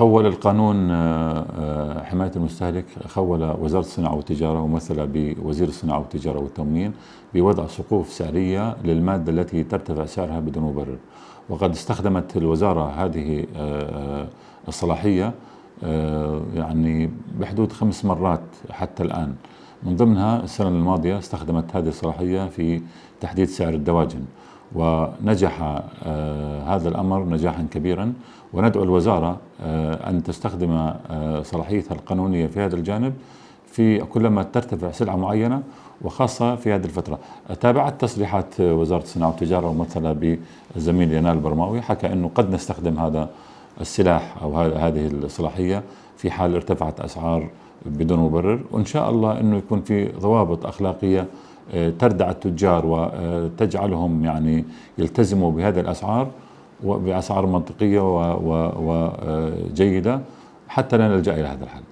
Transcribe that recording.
خول القانون حماية المستهلك، خول وزارة الصناعة والتجارة ومثل بوزير الصناعة والتجارة والتموين بوضع سقوف سعرية للمادة التي ترتفع سعرها بدون مبرر. وقد استخدمت الوزارة هذه الصلاحية يعني بحدود 5 مرات حتى الآن. من ضمنها السنة الماضية استخدمت هذه الصلاحية في تحديد سعر الدواجن، ونجح هذا الأمر نجاحا كبيرا. وندعو الوزارة أن تستخدم صلاحيتها القانونية في هذا الجانب في كلما ترتفع سلعة معينة، وخاصة في هذه الفترة. تابعت تصريحات وزارة الصناعة والتجارة ومثلها بالزميل ينال البرماوي، حكى أنه قد نستخدم هذا السلاح أو هذه الصلاحية في حال ارتفعت أسعار بدون مبرر، وإن شاء الله أنه يكون في ضوابط أخلاقية تردع التجار وتجعلهم يعني يلتزموا بهذه الأسعار وبأسعار منطقية وجيدة حتى لا نلجأ إلى هذا الحل.